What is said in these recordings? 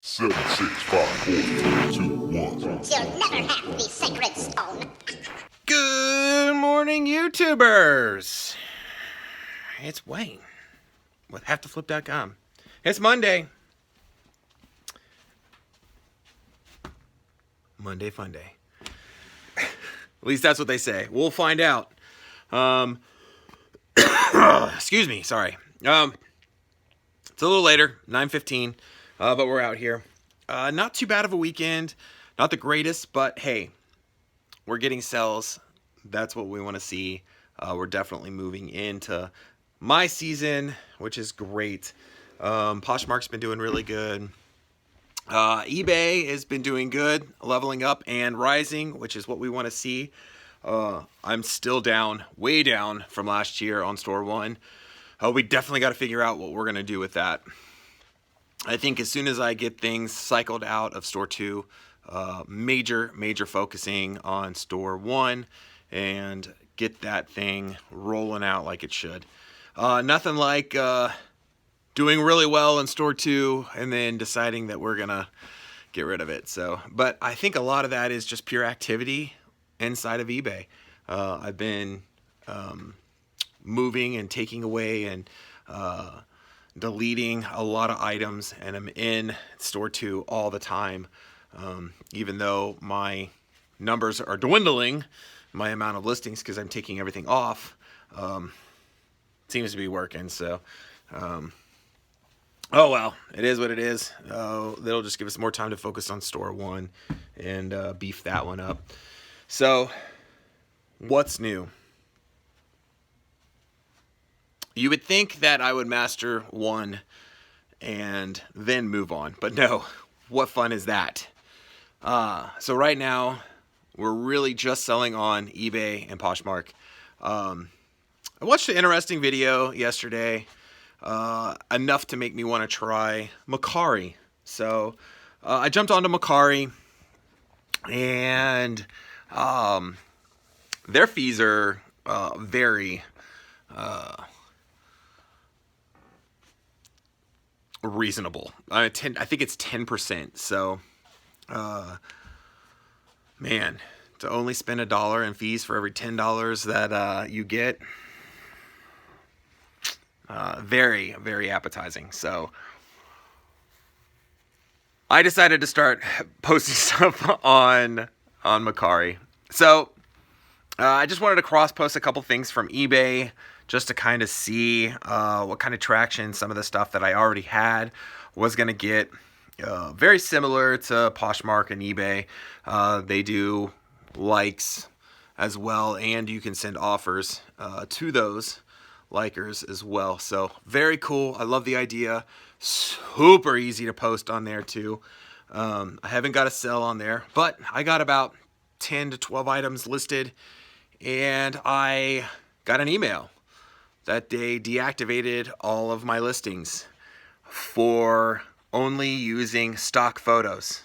7, 6, 5, 4, 3, 2, 1. You'll never have the sacred stone. Good morning, YouTubers. It's Wayne with HaveToFlip.com. It's Monday. Monday Fun Day. At least that's what they say. We'll find out. Excuse me, sorry. It's a little later, 9:15, but we're out here. Not too bad of a weekend. Not the greatest, but hey, we're getting sales. That's what we want to see. We're definitely moving into my season, which is great. Poshmark's been doing really good. eBay has been doing good, leveling up and rising, which is what we want to see. I'm still down, way down from last year on Store 1. We definitely got to figure out what we're going to do with that. I think as soon as I get things cycled out of Store 2, major focusing on Store 1 and get that thing rolling out like it should. Nothing like doing really well in Store 2 and then deciding that we're going to get rid of it. But I think a lot of that is just pure activity inside of eBay. I've been moving and taking away and deleting a lot of items, and I'm in Store 2 all the time. Even though my numbers are dwindling, my amount of listings, because I'm taking everything off, seems to be working. So, oh well, it is what it is. That'll just give us more time to focus on Store 1 and beef that one up. So, what's new? You would think that I would master 1 and then move on, but no. What fun is that? So right now, we're really just selling on eBay and Poshmark. I watched an interesting video yesterday, enough to make me want to try Mercari. So I jumped onto Mercari, and their fees are very reasonable. I think it's 10%. So, man, to only spend $1 in fees for every $10 that you get, very appetizing. So, I decided to start posting stuff on Mercari. So, I just wanted to cross-post a couple things from eBay just to kind of see what kind of traction some of the stuff that I already had was going to get. Very similar to Poshmark and eBay. They do likes as well, and you can send offers to those likers as well. So very cool. I love the idea. Super easy to post on there too. I haven't got a sell on there, but I got about 10 to 12 items listed, and I got an email that they deactivated all of my listings for only using stock photos.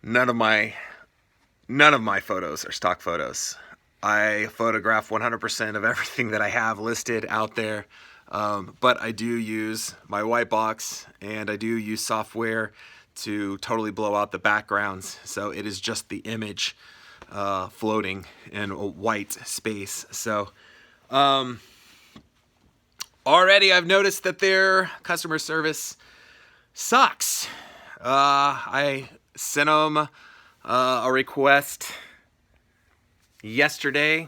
None of my photos are stock photos. I photograph 100% of everything that I have listed out there, but I do use my white box, and I do use software to totally blow out the backgrounds, so it is just the image floating in a white space. So already I've noticed that their customer service sucks. I sent them a request yesterday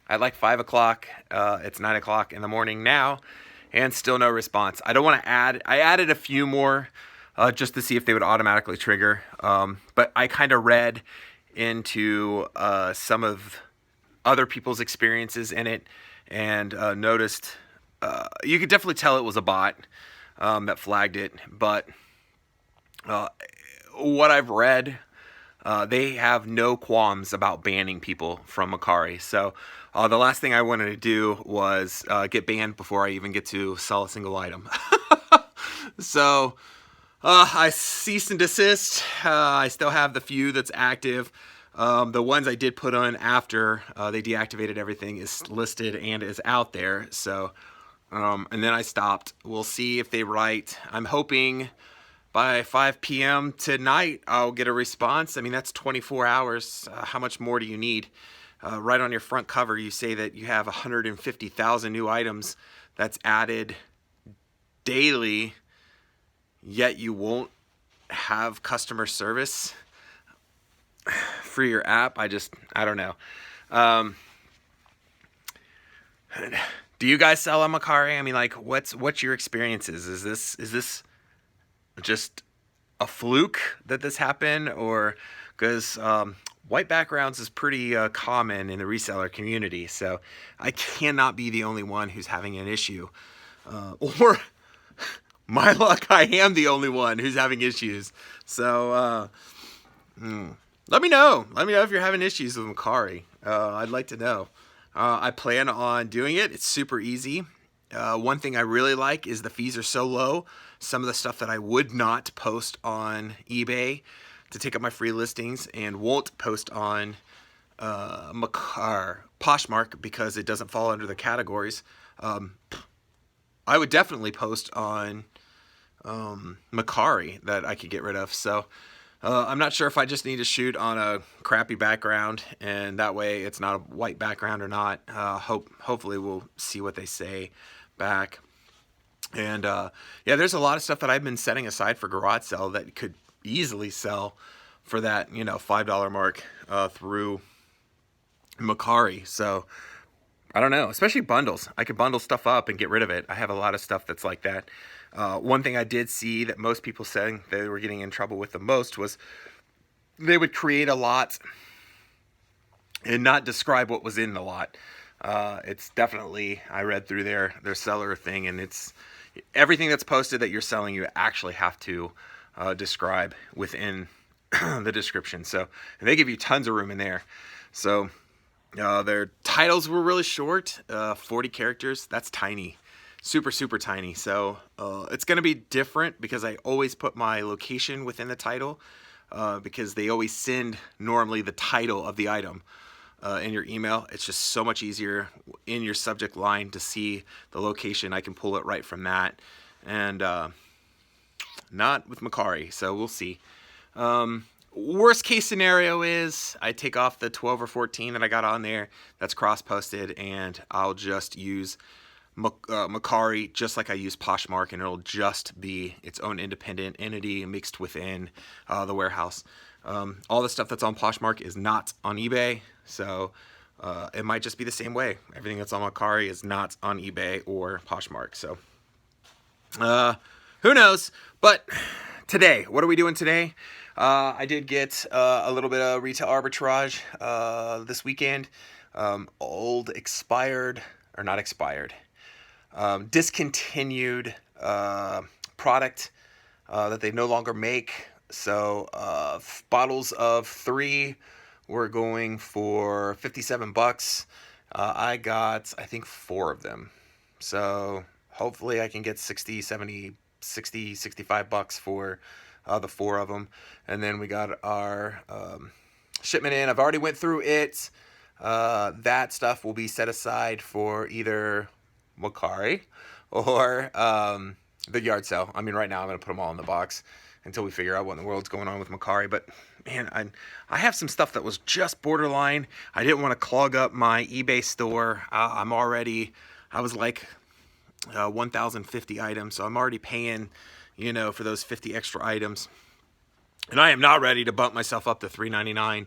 at like 5 o'clock. It's 9 o'clock in the morning now, and still no response. I don't want to I added a few more just to see if they would automatically trigger. But I kind of read into some of other people's experiences in it, and noticed you could definitely tell it was a bot that flagged it. But what I've read, they have no qualms about banning people from Mercari. So the last thing I wanted to do was get banned before I even get to sell a single item. So I cease and desist. I still have the few that's active. The ones I did put on after they deactivated everything is listed and is out there. So, and then I stopped. We'll see if they write. I'm hoping by 5 p.m. tonight, I'll get a response. I mean, that's 24 hours. How much more do you need? Right on your front cover, you say that you have 150,000 new items that's added daily, yet you won't have customer service for your app. I don't know. Do you guys sell on Mercari? I mean, like, what's your experiences? Is this just a fluke that this happened, or because white backgrounds is pretty common in the reseller community, so I cannot be the only one who's having an issue, or my luck, I am the only one who's having issues. So let me know if you're having issues with Mercari. I'd like to know. I plan on doing it. It's super easy. One thing I really like is the fees are so low. Some of the stuff that I would not post on eBay to take up my free listings and won't post on Poshmark because it doesn't fall under the categories. I would definitely post on Mercari that I could get rid of. So I'm not sure if I just need to shoot on a crappy background, and that way it's not a white background or not. Hopefully we'll see what they say back. And yeah, there's a lot of stuff that I've been setting aside for garage sale that could easily sell for that, $5 mark through Mercari. So I don't know, especially bundles. I could bundle stuff up and get rid of it. I have a lot of stuff that's like that. One thing I did see that most people saying they were getting in trouble with the most was they would create a lot and not describe what was in the lot. It's definitely, I read through their seller thing, and it's everything that's posted that you're selling, you actually have to describe within the description. So and they give you tons of room in there. So their titles were really short, 40 characters. That's tiny, super, super tiny. So it's going to be different because I always put my location within the title because they always send normally the title of the item in your email. It's just so much easier in your subject line to see the location. I can pull it right from that, and not with Mercari. So we'll see. Worst case scenario is I take off the 12 or 14 that I got on there that's cross-posted, and I'll just use Mercari just like I use Poshmark, and it'll just be its own independent entity mixed within the warehouse. All the stuff that's on Poshmark is not on eBay, so it might just be the same way. Everything that's on Mercari is not on eBay or Poshmark. So who knows? But today, what are we doing today? I did get a little bit of retail arbitrage this weekend. Old expired, or not expired, discontinued product that they no longer make. So bottles of 3 were going for $57. I got, I think, 4 of them. So hopefully I can get 60, 70, 60, 65 bucks for the 4 of them. And then we got our shipment in. I've already went through it. That stuff will be set aside for either Mercari or the yard sale. I mean, right now I'm going to put them all in the box until we figure out what in the world's going on with Mercari. But man, I have some stuff that was just borderline. I didn't want to clog up my eBay store. I was like 1,050 items, so I'm already paying, for those 50 extra items. And I am not ready to bump myself up to $3.99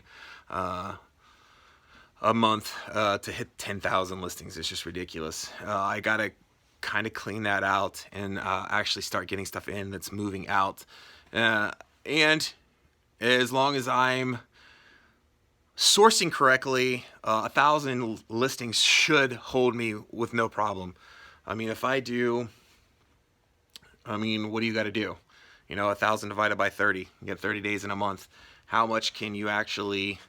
a month to hit 10,000 listings. It's just ridiculous. I gotta kind of clean that out and actually start getting stuff in that's moving out. And as long as I'm sourcing correctly, 1,000 listings should hold me with no problem. I mean, if I do, what do you got to do? 1,000 divided by 30, you get 30 days in a month. How much can you actually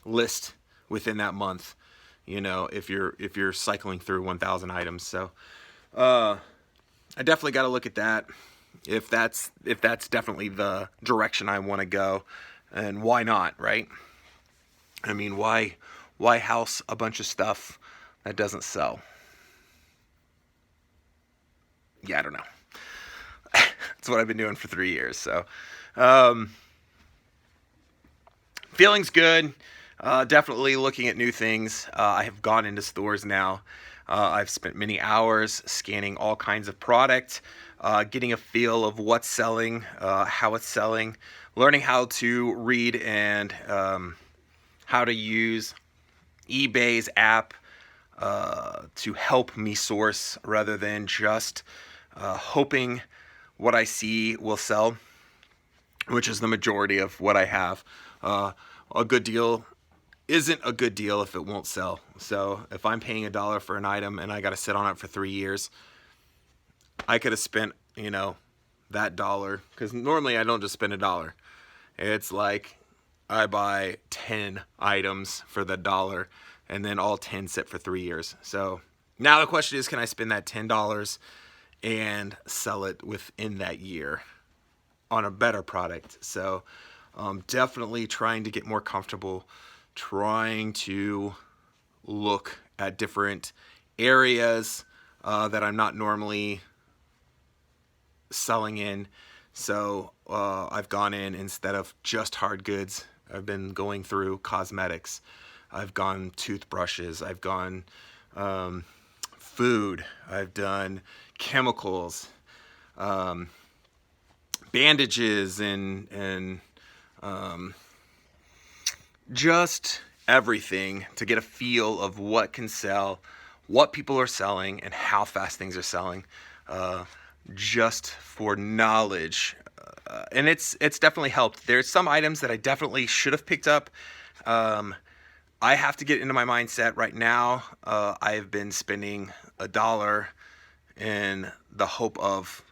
list within that month? If you're cycling through 1,000 items. So I definitely got to look at that. If that's definitely the direction I want to go, and why not, right? Why house a bunch of stuff that doesn't sell? Yeah, I don't know. That's what I've been doing for 3 years. So, feeling's good. Definitely looking at new things. I have gone into stores now. I've spent many hours scanning all kinds of product, getting a feel of what's selling, how it's selling, learning how to read and how to use eBay's app to help me source rather than just hoping what I see will sell, which is the majority of what I have. A good deal isn't a good deal if it won't sell. So if I'm paying $1 for an item and I got to sit on it for 3 years, I could have spent, that dollar, because normally I don't just spend $1. It's like I buy 10 items for the $1 and then all 10 sit for 3 years. So now the question is, can I spend that $10 and sell it within that year on a better product? So definitely trying to get more comfortable, trying to look at different areas that I'm not normally selling in. So I've gone in, instead of just hard goods, I've been going through cosmetics. I've gone toothbrushes. I've gone food. I've done chemicals, bandages, and just everything to get a feel of what can sell, what people are selling, and how fast things are selling, just for knowledge. And it's definitely helped. There's some items that I definitely should have picked up. I have to get into my mindset right now. I've been spending $1 in the hope of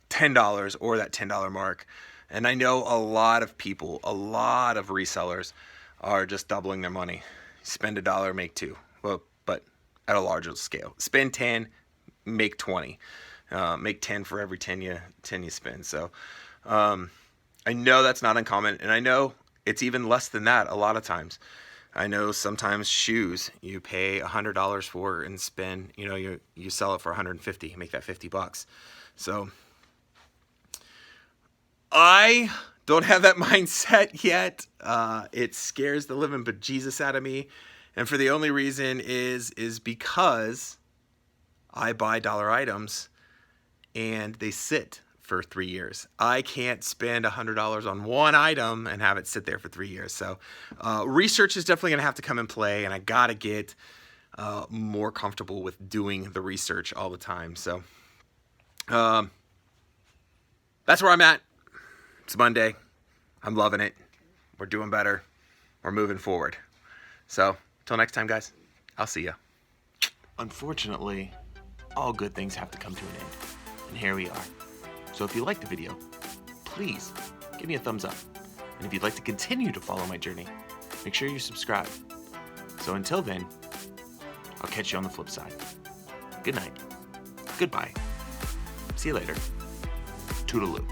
$10 or that $10 mark. And I know a lot of people, a lot of resellers are just doubling their money. Spend $1, make 2. Well, but at a larger scale. Spend 10, make 20. Make 10 for every 10 you spend. So I know that's not uncommon, and I know it's even less than that a lot of times. I know sometimes shoes you pay $100 for and spend, you sell it for $150, make that $50. So I don't have that mindset yet. It scares the living bejesus out of me, and for the only reason is because I buy dollar items and they sit for 3 years. I can't spend $100 on one item and have it sit there for 3 years. So research is definitely going to have to come in play, and I got to get more comfortable with doing the research all the time. So that's where I'm at. It's Monday. I'm loving it. We're doing better. We're moving forward. So till next time, guys, I'll see ya. Unfortunately, all good things have to come to an end. And here we are. So if you liked the video, please give me a thumbs up. And if you'd like to continue to follow my journey, make sure you subscribe. So until then, I'll catch you on the flip side. Good night. Goodbye. See you later. Toodaloo.